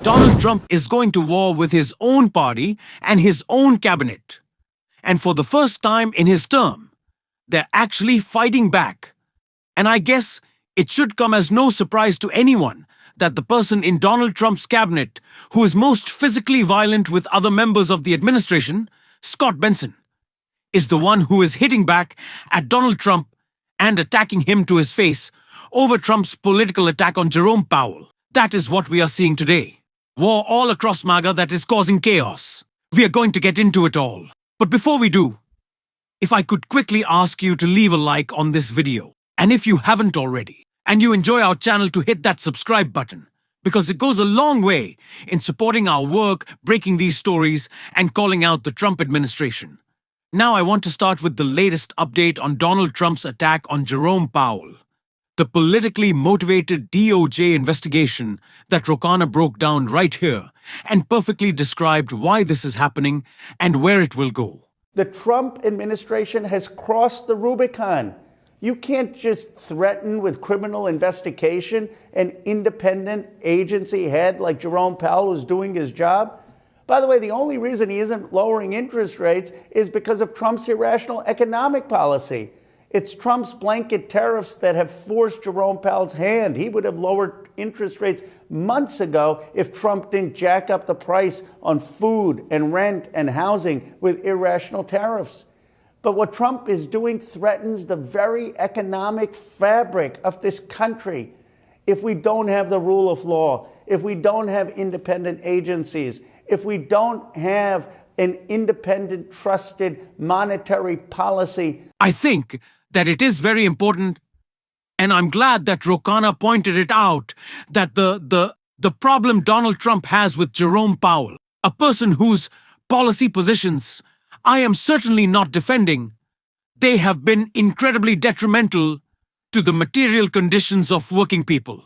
Donald Trump is going to war with his own party and his own cabinet. And for the first time in his term, they're actually fighting back. And I guess it should come as no surprise to anyone that the person in Donald Trump's cabinet who is most physically violent with other members of the administration, Scott Benson, is the one who is hitting back at Donald Trump and attacking him to his face over Trump's political attack on Jerome Powell. That is what we are seeing today. War all across MAGA that is causing chaos. We are going to get into it all. But before we do, if I could quickly ask you to leave a like on this video, and if you haven't already, and you enjoy our channel, to hit that subscribe button, because it goes a long way in supporting our work, breaking these stories, and calling out the Trump administration. Now I want to start with the latest update on Donald Trump's attack on Jerome Powell. The politically motivated DOJ investigation that Rokana broke down right here and perfectly described why this is happening and where it will go. The Trump administration has crossed the Rubicon. You can't just threaten with criminal investigation an independent agency head like Jerome Powell who's doing his job. By the way, the only reason he isn't lowering interest rates is because of Trump's irrational economic policy. It's Trump's blanket tariffs that have forced Jerome Powell's hand. He would have lowered interest rates months ago if Trump didn't jack up the price on food and rent and housing with irrational tariffs. But what Trump is doing threatens the very economic fabric of this country. If we don't have the rule of law, if we don't have independent agencies, if we don't have an independent, trusted monetary policy. I think that it is very important, and I'm glad that Rokana pointed it out, that the problem Donald Trump has with Jerome Powell, a person whose policy positions I am certainly not defending, they have been incredibly detrimental to the material conditions of working people.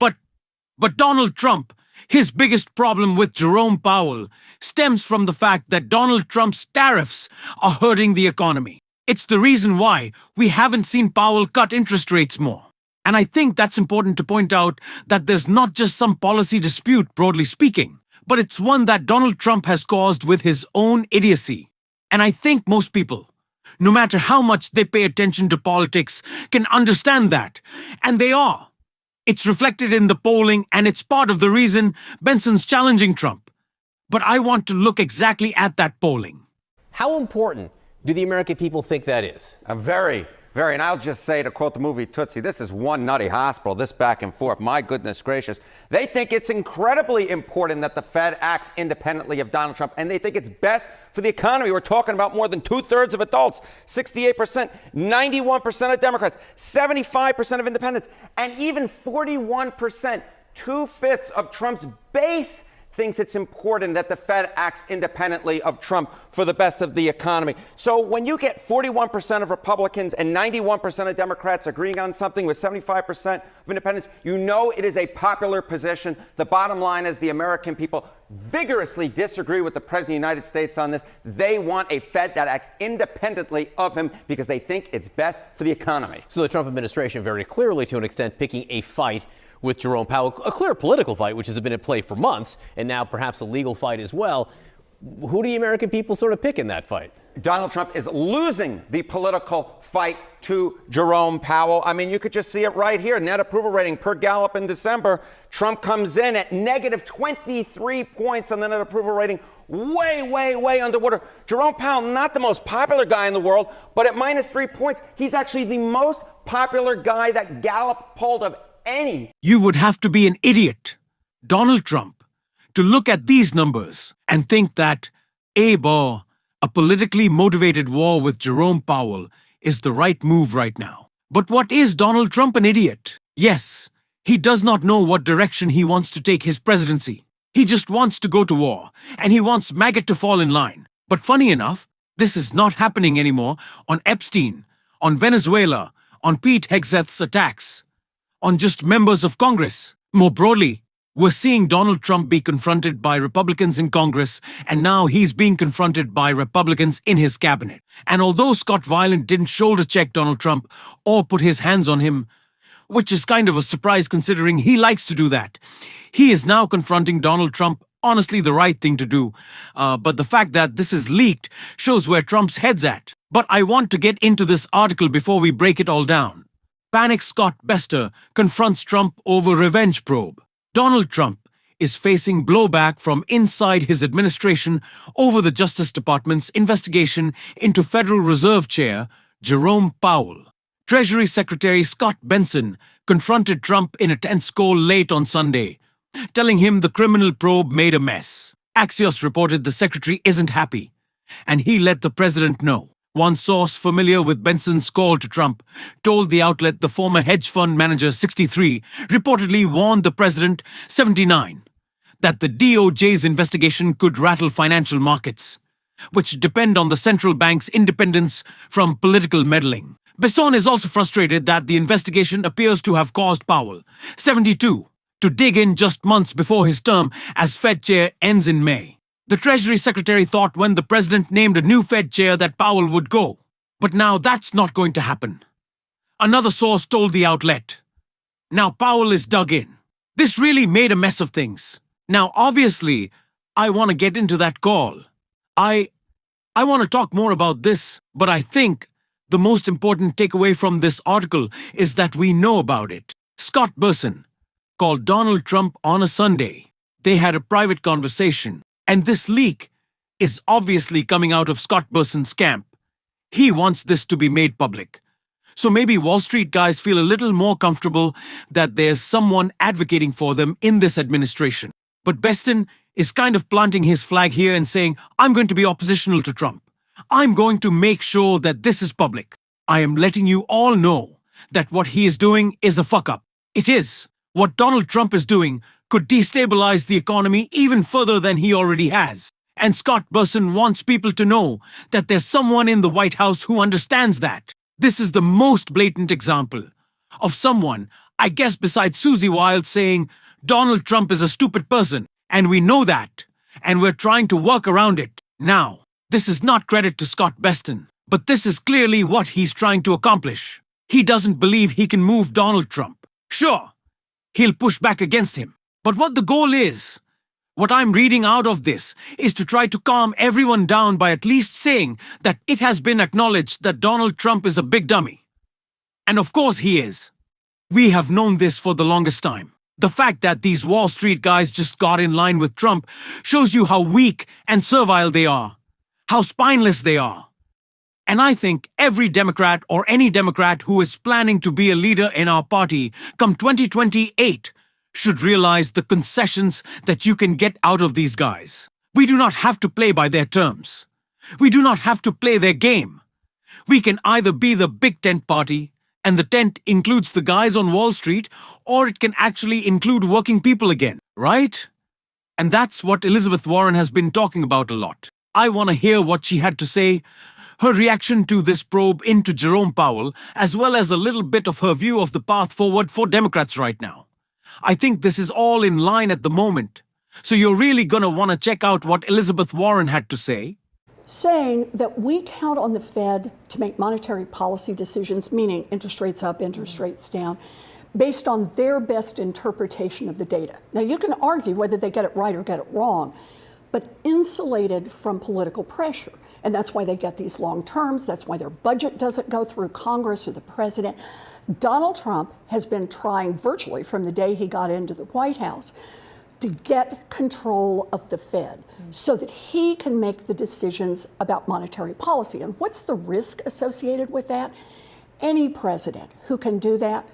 But Donald Trump, his biggest problem with Jerome Powell stems from the fact that Donald Trump's tariffs are hurting the economy. It's the reason why we haven't seen Powell cut interest rates more. And I think that's important to point out, that there's not just some policy dispute, broadly speaking, but it's one that Donald Trump has caused with his own idiocy. And I think most people, no matter how much they pay attention to politics, can understand that. And they are. It's reflected in the polling, and it's part of the reason Benson's challenging Trump. But I want to look exactly at that polling. How important do the American people think that is? Very. And I'll just say, to quote the movie Tootsie, this is one nutty hospital, this back and forth. My goodness gracious. They think it's incredibly important that the Fed acts independently of Donald Trump, and they think it's best for the economy. We're talking about more than 2/3 of adults, 68%, 91% of Democrats, 75% of independents, and even 41%, 2/5 of Trump's base thinks it's important that the Fed acts independently of Trump for the best of the economy. So when you get 41% of Republicans and 91% of Democrats agreeing on something with 75% of independents, you know it is a popular position. The bottom line is the American people vigorously disagree with the President of the United States on this. They want a Fed that acts independently of him because they think it's best for the economy. So the Trump administration very clearly, to an extent, picking a fight with Jerome Powell, a clear political fight, which has been in play for months, and now perhaps a legal fight as well. Who do the American people sort of pick in that fight? Donald Trump is losing the political fight to Jerome Powell. I mean, you could just see it right here. Net approval rating per Gallup in December. Trump comes in at negative 23 points on the net approval rating. Way underwater. Jerome Powell, not the most popular guy in the world, but at minus 3 points, he's actually the most popular guy that Gallup polled of any. You would have to be an idiot, Donald Trump, to look at these numbers and think that a politically motivated war with Jerome Powell is the right move right now. But what is Donald Trump an idiot? Yes, he does not know what direction he wants to take his presidency. He just wants to go to war, and he wants MAGA to fall in line. But funny enough, this is not happening anymore on Epstein, on Venezuela, on Pete Hegseth's attacks, on just members of Congress. More broadly, we're seeing Donald Trump be confronted by Republicans in Congress, and now he's being confronted by Republicans in his cabinet. And although Scott Weiland didn't shoulder check Donald Trump or put his hands on him, which is kind of a surprise considering he likes to do that. He is now confronting Donald Trump, honestly the right thing to do. But the fact that this is leaked shows where Trump's head's at. But I want to get into this article before we break it all down. Panic Scott Bester confronts Trump over revenge probe. Donald Trump is facing blowback from inside his administration over the Justice Department's investigation into Federal Reserve Chair Jerome Powell. Treasury Secretary Scott Benson confronted Trump in a tense call late on Sunday, telling him the criminal probe made a mess. Axios reported the secretary isn't happy, and he let the president know. One source familiar with Benson's call to Trump told the outlet the former hedge fund manager, 63, reportedly warned the president, 79, that the DOJ's investigation could rattle financial markets, which depend on the central bank's independence from political meddling. Besson is also frustrated that the investigation appears to have caused Powell, 72, to dig in just months before his term as Fed chair ends in May. The Treasury Secretary thought when the president named a new Fed chair that Powell would go. But now that's not going to happen. Another source told the outlet. Now Powell is dug in. This really made a mess of things. Now, obviously, I want to get into that call. I want to talk more about this, but I think the most important takeaway from this article is that we know about it. Scott Benson called Donald Trump on a Sunday. They had a private conversation. And this leak is obviously coming out of Scott Benson's camp. He wants this to be made public. So maybe Wall Street guys feel a little more comfortable that there's someone advocating for them in this administration. But Benson is kind of planting his flag here and saying, I'm going to be oppositional to Trump. I'm going to make sure that this is public. I am letting you all know that what he is doing is a fuck-up. It is. What Donald Trump is doing could destabilize the economy even further than he already has. And Scott Benson wants people to know that there's someone in the White House who understands that. This is the most blatant example of someone, I guess besides Susie Wild, saying Donald Trump is a stupid person, and we know that, and we're trying to work around it. Now, this is not credit to Scott Benson, but this is clearly what he's trying to accomplish. He doesn't believe he can move Donald Trump. Sure, he'll push back against him. But what the goal is, what I'm reading out of this, is to try to calm everyone down by at least saying that it has been acknowledged that Donald Trump is a big dummy. And of course he is. We have known this for the longest time. The fact that these Wall Street guys just got in line with Trump shows you how weak and servile they are, how spineless they are. And I think every Democrat or any Democrat who is planning to be a leader in our party come 2028 should realize the concessions that you can get out of these guys. We do not have to play by their terms. We do not have to play their game. We can either be the big tent party, and the tent includes the guys on Wall Street, or it can actually include working people again, right? And that's what Elizabeth Warren has been talking about a lot. I want to hear what she had to say, her reaction to this probe into Jerome Powell, as well as a little bit of her view of the path forward for Democrats right now. I think this is all in line at the moment. So you're really going to want to check out what Elizabeth Warren had to say. Saying that we count on the Fed to make monetary policy decisions, meaning interest rates up, interest rates down, based on their best interpretation of the data. Now, you can argue whether they get it right or get it wrong, but insulated from political pressure. And that's why they get these long terms. That's why their budget doesn't go through Congress or the president. Donald Trump has been trying virtually from the day he got into the White House to get control of the Fed so that he can make the decisions about monetary policy. And what's the risk associated with that? Any president who can do that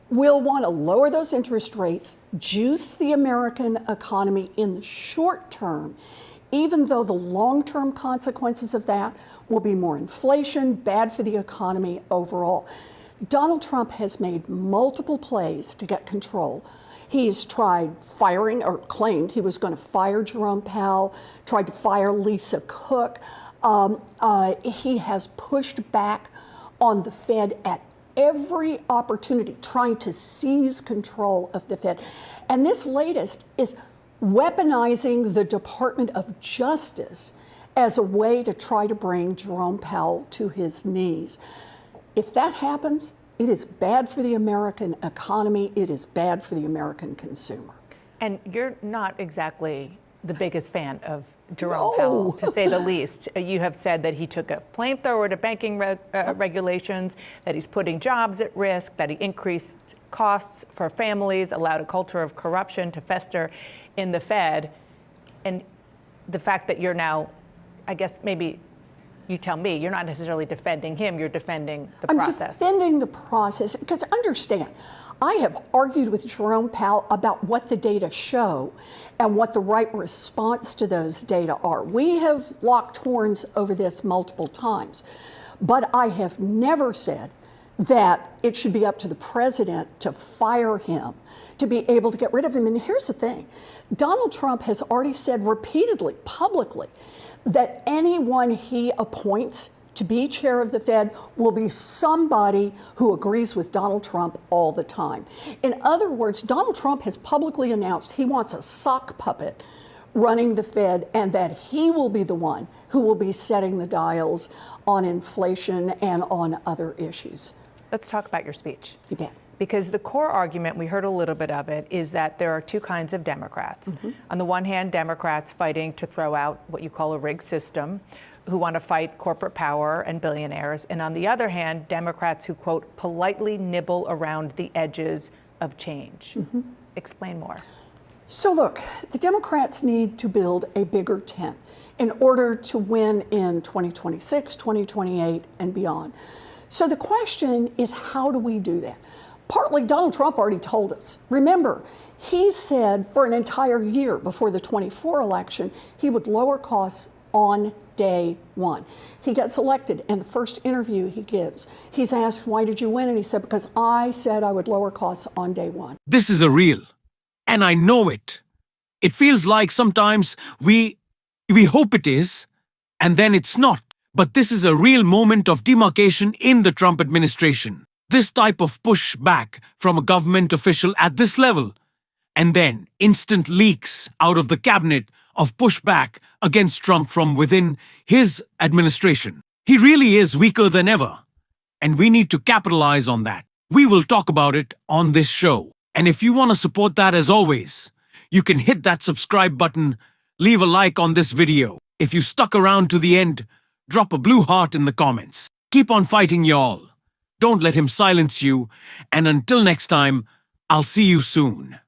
will want to lower those interest rates, juice the American economy in the short term, even though the long-term consequences of that will be more inflation, bad for the economy overall. Donald Trump has made multiple plays to get control. He's tried firing, or claimed he was going to fire Jerome Powell, tried to fire Lisa Cook. He has pushed back on the Fed at every opportunity, trying to seize control of the Fed. And this latest is weaponizing the Department of Justice as a way to try to bring Jerome Powell to his knees. If that happens, It is bad for the American economy. It is bad for the American consumer. And you're not exactly the biggest fan of Jerome No. Powell, to say the least. You have said that he took a flamethrower to banking regulations, that he's putting jobs at risk, that he increased costs for families, allowed a culture of corruption to fester in the Fed. And the fact that you're now, I guess maybe you tell me, you're not necessarily defending him, you're defending the process. I'm defending the process, because understand, I have argued with Jerome Powell about what the data show and what the right response to those data are. We have locked horns over this multiple times, but I have never said that it should be up to the president to fire him, to be able to get rid of him. And here's the thing, Donald Trump has already said repeatedly, publicly, that anyone he appoints to be chair of the Fed will be somebody who agrees with Donald Trump all the time. In other words, Donald Trump has publicly announced he wants a sock puppet running the Fed, and that he will be the one who will be setting the dials on inflation and on other issues. Let's talk about your speech. You bet. Because the core argument, we heard a little bit of it, is that there are two kinds of Democrats. On the one hand, Democrats fighting to throw out what you call a rigged system, who want to fight corporate power and billionaires. And on the other hand, Democrats who, quote, politely nibble around the edges of change. Explain more. So look, the Democrats need to build a bigger tent in order to win in 2026, 2028, and beyond. So the question is, how do we do that? Partly, Donald Trump already told us. Remember, he said for an entire year before the 24 election, he would lower costs on day one. He gets elected, and the first interview he gives, he's asked, why did you win? And he said, because I said I would lower costs on day one. This is a real, and I know it. It feels like sometimes we hope it is, and then it's not. But this is a real moment of demarcation in the Trump administration. This type of pushback from a government official at this level, and then instant leaks out of the cabinet of pushback against Trump from within his administration. He really is weaker than ever, and we need to capitalize on that. We will talk about it on this show. And if you want to support that, as always, you can hit that subscribe button, leave a like on this video. If you stuck around to the end, drop a blue heart in the comments. Keep on fighting, y'all. Don't let him silence you. And until next time, I'll see you soon.